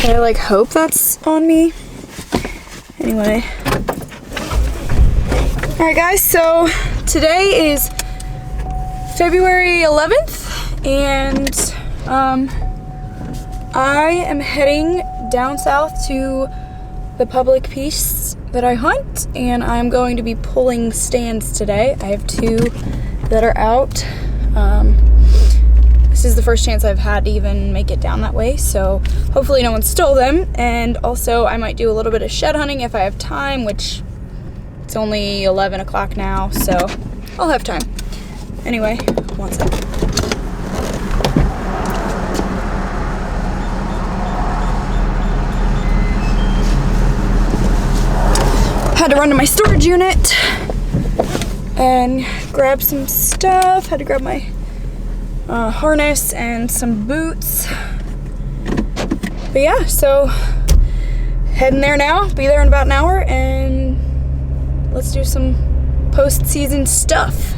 I like hope that's on me. Anyway. Alright guys, so today is February 11th and I am heading down south to the public piece that I hunt, and I'm going to be pulling stands today. I have 2 that are out. This is the first chance I've had to even make it down that way, so hopefully no one stole them. And also I might do a little bit of shed hunting if I have time, which it's only 11 o'clock now, so I'll have time. Anyway, one second. Had to run to my storage unit and grab some stuff. Had to grab my harness and some boots. But yeah, so heading there now. Be there in about an hour, and let's do some post-season stuff.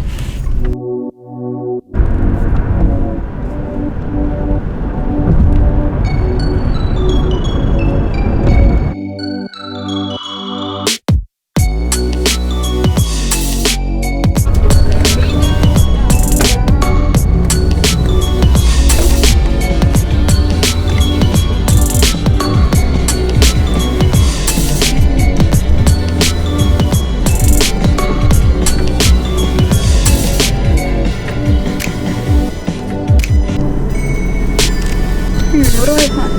What do I hunt?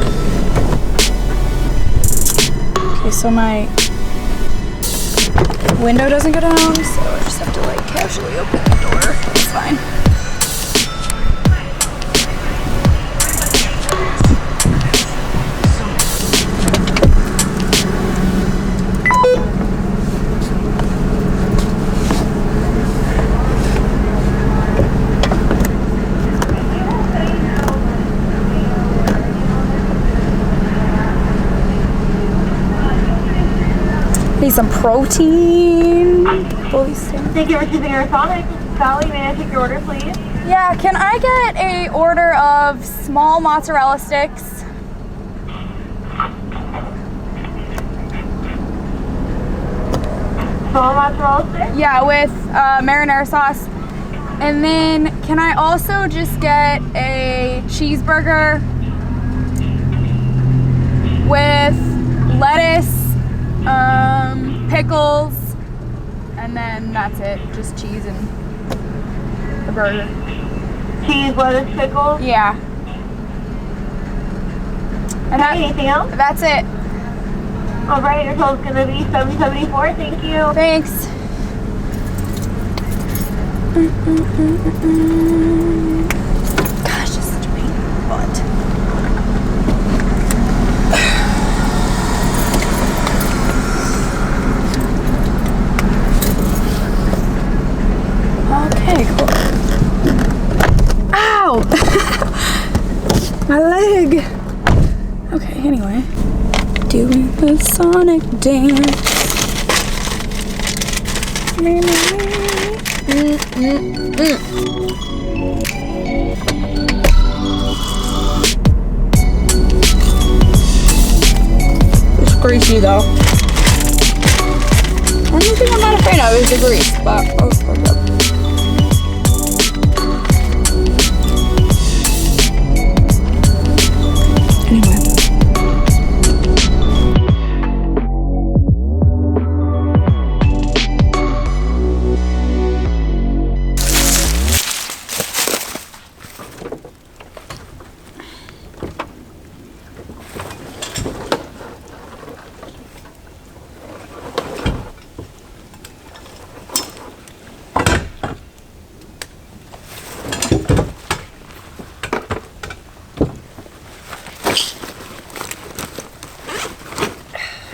Okay, so my window doesn't go down, so I just have to like casually open the door. It's fine. Need some protein. Thank you for receiving your Sonic. Sally, may I take your order, please? Yeah, can I get a order of small mozzarella sticks? Small mozzarella sticks? Yeah, with marinara sauce. And then can I also just get a cheeseburger with lettuce, pickles, and then that's it. Just cheese and the burger. Cheese, lettuce, pickles? Yeah. And Anything else? That's it. All right, your total's gonna be $7.74. Thank you. Thanks. Gosh, it's such a pain in the butt. Okay, cool. Ow! My leg. Okay, anyway. Doing the Sonic dance. It's greasy though. Only thing I'm not afraid of is the grease, but oh, okay. Anyway.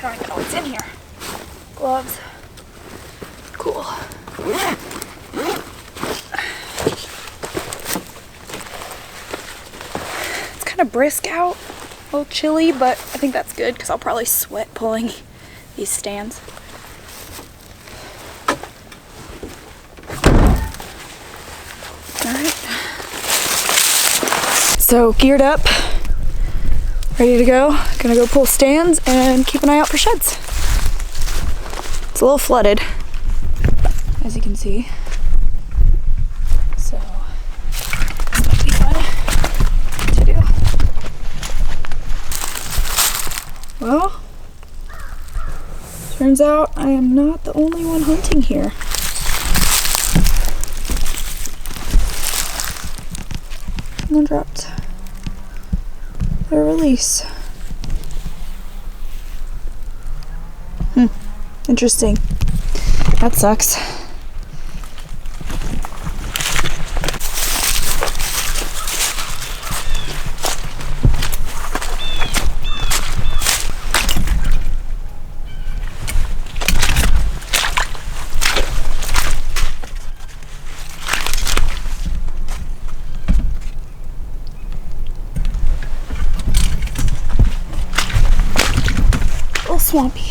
I don't even know what's in here. Gloves. Cool. It's kind of brisk out, a little chilly, but I think that's good because I'll probably sweat pulling these stands. Alright. So geared up, ready to go. Gonna go pull stands and keep an eye out for sheds. It's a little flooded, as you can see. So this might be fun to do. Well, turns out I am not the only one hunting here. Someone dropped their release. Interesting. That sucks. A little swampy.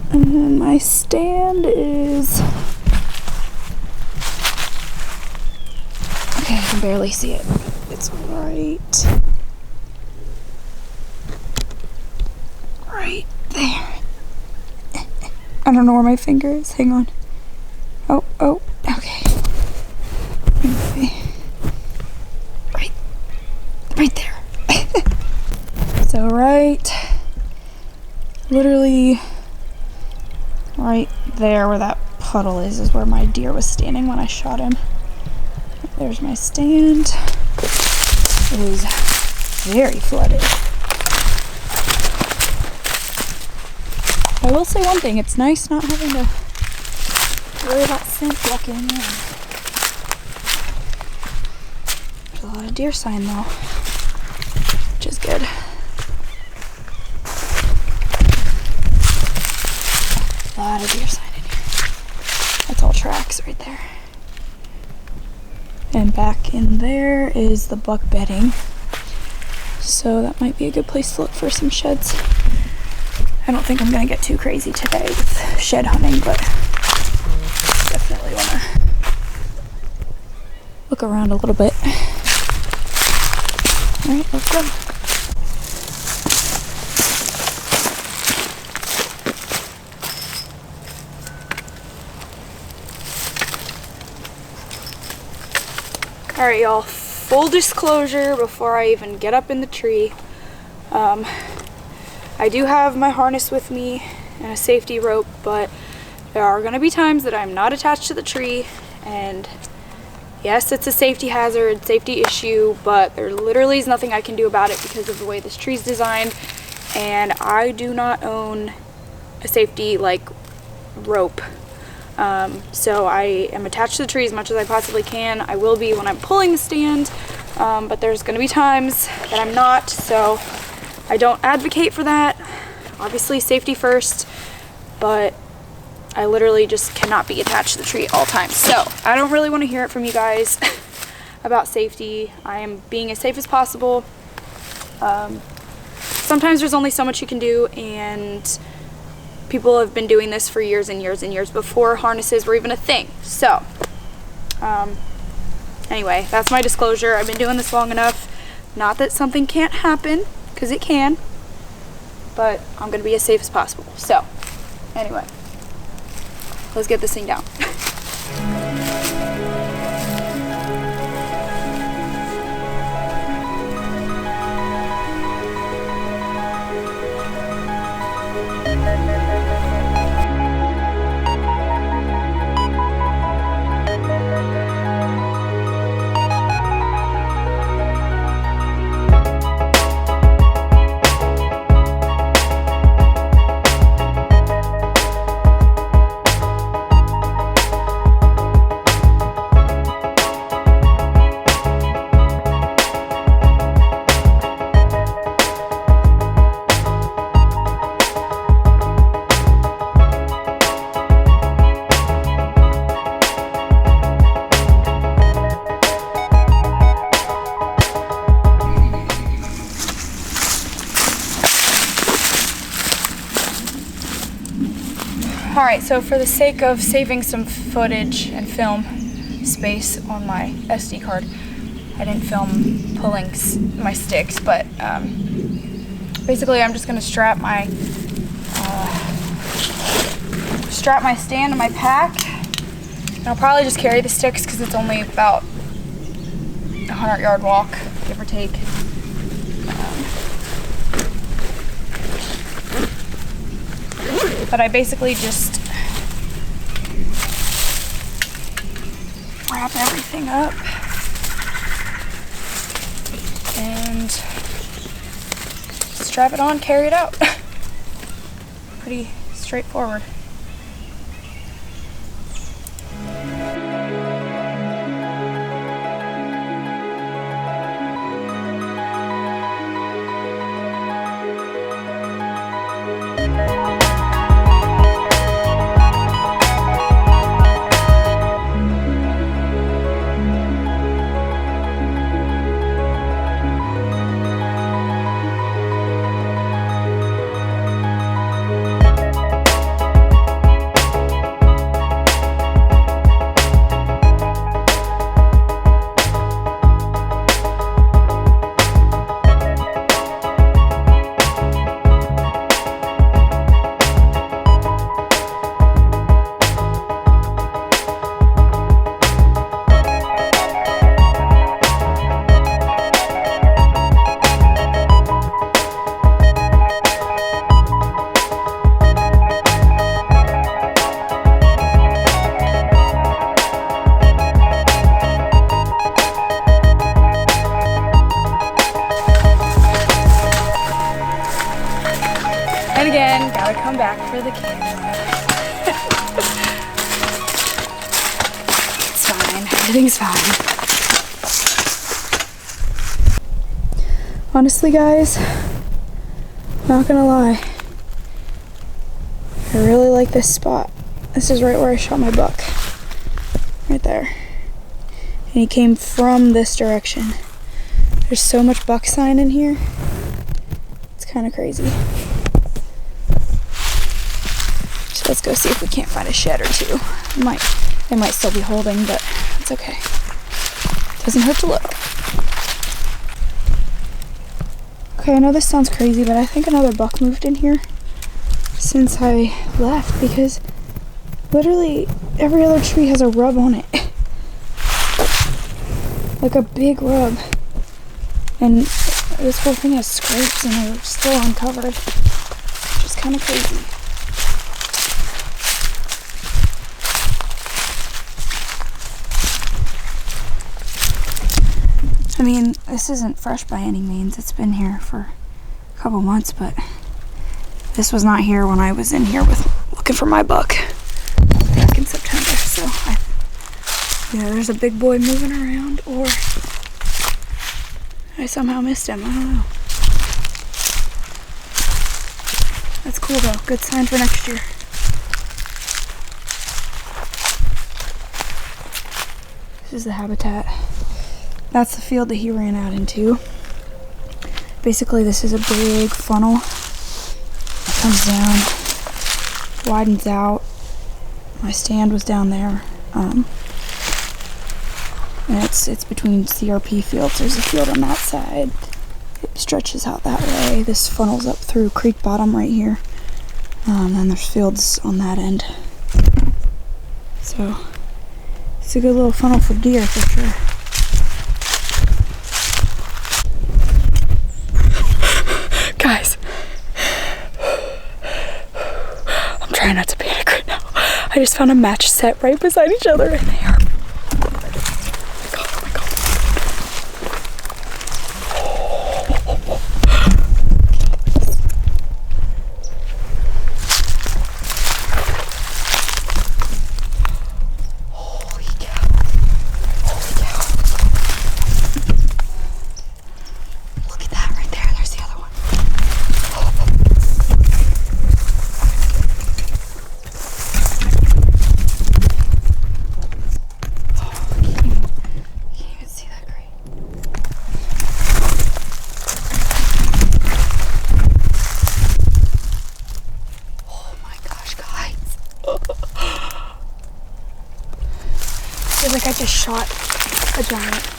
And my stand is, okay, I can barely see it. It's right there. I don't know where my finger is. Hang on. Oh, okay. Maybe. Right there. So literally right there where that puddle is where my deer was standing when I shot him. There's my stand. It is very flooded. I will say one thing, it's nice not having to worry about scent walking in. There's a lot of deer sign though, which is good. A lot of deer sign in here. That's all tracks right there. And back in there is the buck bedding. So that might be a good place to look for some sheds. I don't think I'm gonna get too crazy today with shed hunting, but definitely wanna look around a little bit. All right, let's go. All right, y'all, full disclosure before I even get up in the tree. I do have my harness with me and a safety rope, but there are gonna be times that I'm not attached to the tree, and yes, it's a safety hazard, safety issue, but there literally is nothing I can do about it because of the way this tree's designed, and I do not own a safety rope. So I am attached to the tree as much as I possibly can. I will be when I'm pulling the stand, but there's gonna be times that I'm not, so I don't advocate for that. Obviously safety first, but I literally just cannot be attached to the tree at all times. So I don't really want to hear it from you guys about safety. I am being as safe as possible. Sometimes there's only so much you can do, and people have been doing this for years and years and years before harnesses were even a thing. So anyway, that's my disclosure. I've been doing this long enough. Not that something can't happen, because it can, but I'm gonna be as safe as possible. So anyway, let's get this thing down. Alright, so for the sake of saving some footage and film space on my SD card, I didn't film pulling my sticks, but basically I'm just going to strap my stand to my pack. And I'll probably just carry the sticks because it's only about a 100-yard walk, give or take. But I basically just wrap everything up and strap it on, carry it out. Pretty straightforward. And again, gotta come back for the camera. It's fine, everything's fine. Honestly, guys, not gonna lie, I really like this spot. This is right where I shot my buck. Right there. And he came from this direction. There's so much buck sign in here. It's kind of crazy. So let's go see if we can't find a shed or two. They might still be holding, but it's okay. Doesn't hurt to look. Okay, I know this sounds crazy, but I think another buck moved in here since I left, because literally every other tree has a rub on it. Like a big rub. And this whole thing has scrapes and they're still uncovered. Which is kind of crazy. I mean, this isn't fresh by any means. It's been here for a couple months, but this was not here when I was in here looking for my buck back in September. So either there's a big boy moving around, or I somehow missed him. I don't know. That's cool though. Good sign for next year. This is the habitat. That's the field that he ran out into. Basically, this is a big funnel. It comes down, widens out. My stand was down there. And it's between CRP fields. There's a field on that side. It stretches out that way. This funnels up through creek bottom right here. Then there's fields on that end. So it's a good little funnel for deer for sure. Guys, I'm trying not to panic right now. I just found a match set right beside each other, and they are. Oh my god. Holy cow. Holy cow. Look at that right there. There's the other one. like I just shot a giant.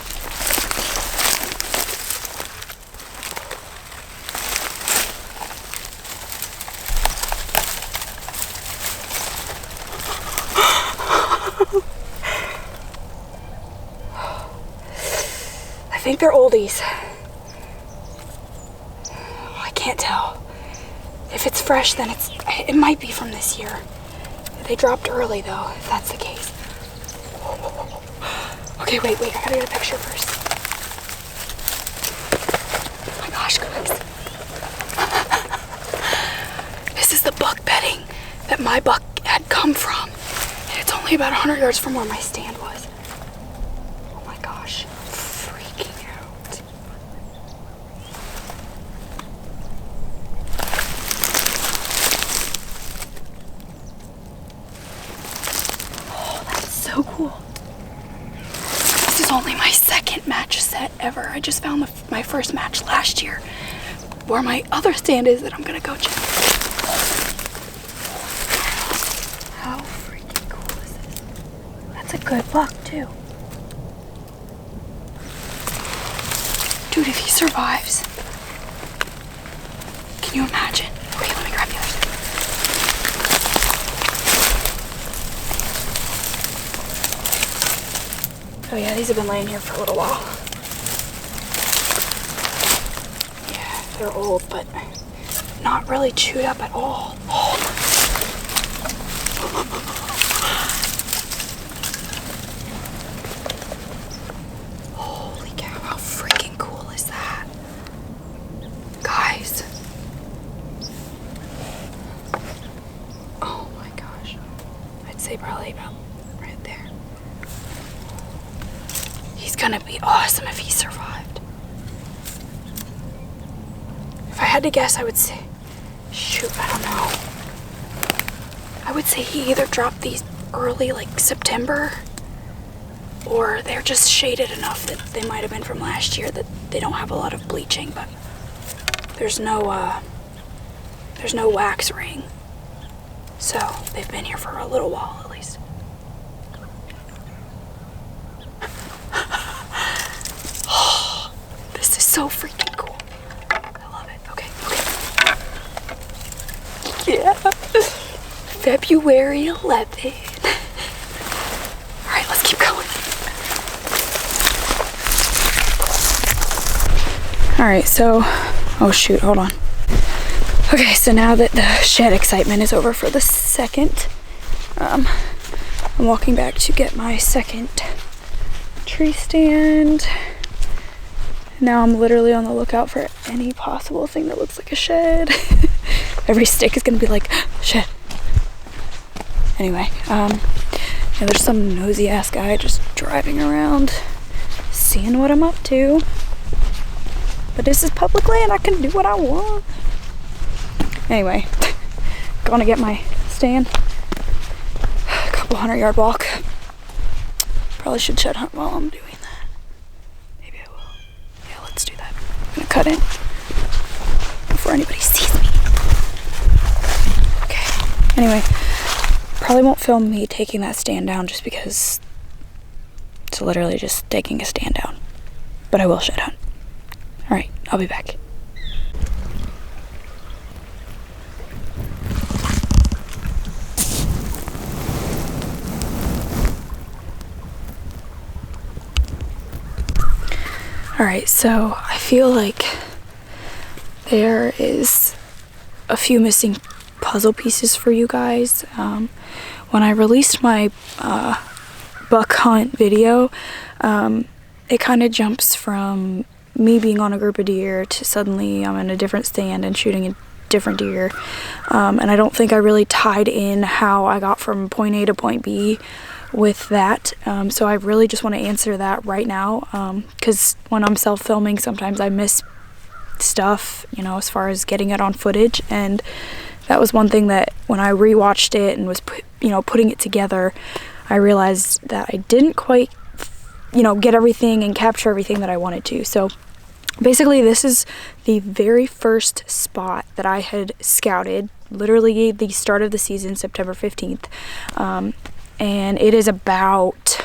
I think they're oldies. I can't tell. If it's fresh, then it might be from this year. They dropped early though, if that's the case. Okay, wait, I gotta get a picture first. Oh my gosh, guys. This is the buck bedding that my buck had come from. And it's only about 100 yards from where my stand was. Oh my gosh, I'm freaking out. Oh, that's so cool. This is only my second match set ever. I just found my first match last year where my other stand is that I'm gonna go check. How freaking cool is this? That's a good buck too. Dude, if he survives, can you imagine? Okay, let me grab the other side. Oh yeah, these have been laying here for a little while. Yeah, they're old, but not really chewed up at all. Oh. Holy cow, how freaking cool is that? Guys. Oh my gosh. I'd say probably about right there. He's gonna be awesome if he survived. If I had to guess, I would say, shoot, I don't know. I would say he either dropped these early, like September, or they're just shaded enough that they might have been from last year that they don't have a lot of bleaching, but there's no wax ring. So they've been here for a little while at least. Oh, this is so freaking cool. I love it. Okay. Yeah. February 11th. All right, let's keep going. All right, so, oh shoot, hold on. Okay, so now that the shed excitement is over for the second, I'm walking back to get my second tree stand. Now I'm literally on the lookout for any possible thing that looks like a shed. Every stick is gonna be like, shed. Anyway, yeah, there's some nosy ass guy just driving around, seeing what I'm up to. But this is public land, I can do what I want. Anyway, gonna get my stand. A couple 100-yard walk. Probably should shed hunt while I'm doing that. Maybe I will. Yeah, let's do that. I'm gonna cut in before anybody sees me. Okay. Anyway, probably won't film me taking that stand down just because it's literally just taking a stand down. But I will shed hunt. Alright, I'll be back. Alright, so I feel like there is a few missing puzzle pieces for you guys. When I released my buck hunt video, it kind of jumps from me being on a group of deer to suddenly I'm in a different stand and shooting a different deer. And I don't think I really tied in how I got from point A to point B with that. So I really just want to answer that right now, because when I'm self-filming, sometimes I miss stuff, you know, as far as getting it on footage. And that was one thing that when I rewatched it and was putting it together, I realized that I didn't quite get everything and capture everything that I wanted to. So basically this is the very first spot that I had scouted, literally the start of the season, September 15th. And it is about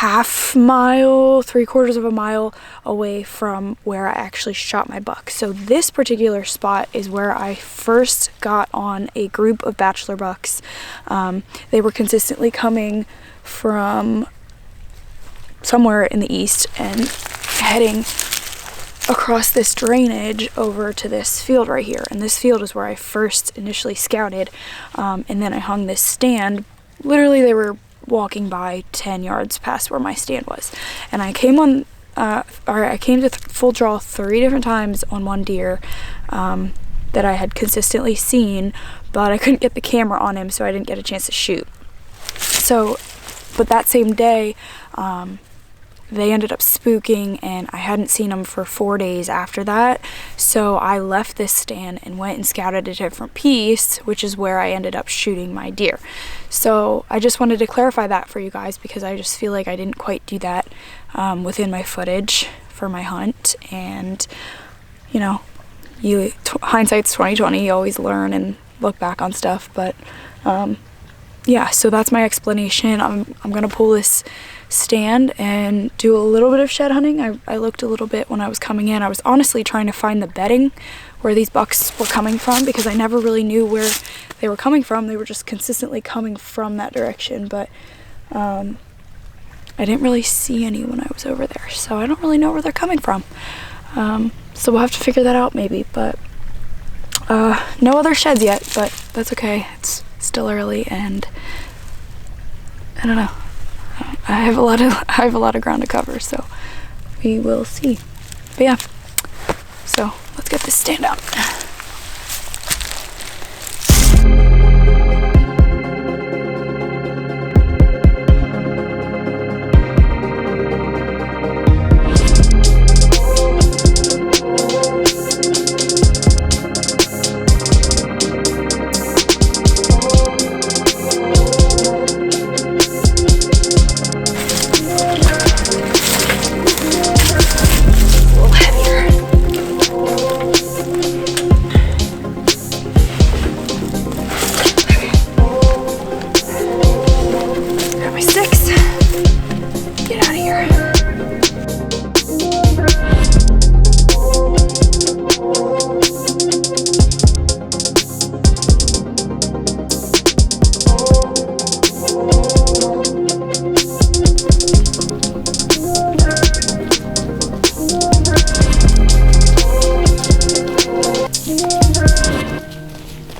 half mile, 3/4 of a mile away from where I actually shot my buck. So this particular spot is where I first got on a group of bachelor bucks. They were consistently coming from somewhere in the east and heading across this drainage over to this field right here. And this field is where I first initially scouted, and then I hung this stand. Literally, they were walking by 10 yards past where my stand was, and I came on I came to full draw 3 different times on one deer that I had consistently seen, but I couldn't get the camera on him, so I didn't get a chance to shoot. So but that same day they ended up spooking, and I hadn't seen them for 4 days after that. So I left this stand and went and scouted a different piece, which is where I ended up shooting my deer. So I just wanted to clarify that for you guys, because I just feel like I didn't quite do that within my footage for my hunt. And you know, hindsight's 20/20. You always learn and look back on stuff. But yeah, so that's my explanation. I'm gonna pull this stand and do a little bit of shed hunting. I looked a little bit when I was coming in. I was honestly trying to find the bedding where these bucks were coming from, because I never really knew where they were coming from. They were just consistently coming from that direction, but I didn't really see any when I was over there, so I don't really know where they're coming from. So we'll have to figure that out maybe, but no other sheds yet, but that's okay. It's still early, and I don't know. I have a lot of ground to cover, so we will see. But yeah, so let's get this stand out.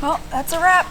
Well, that's a wrap.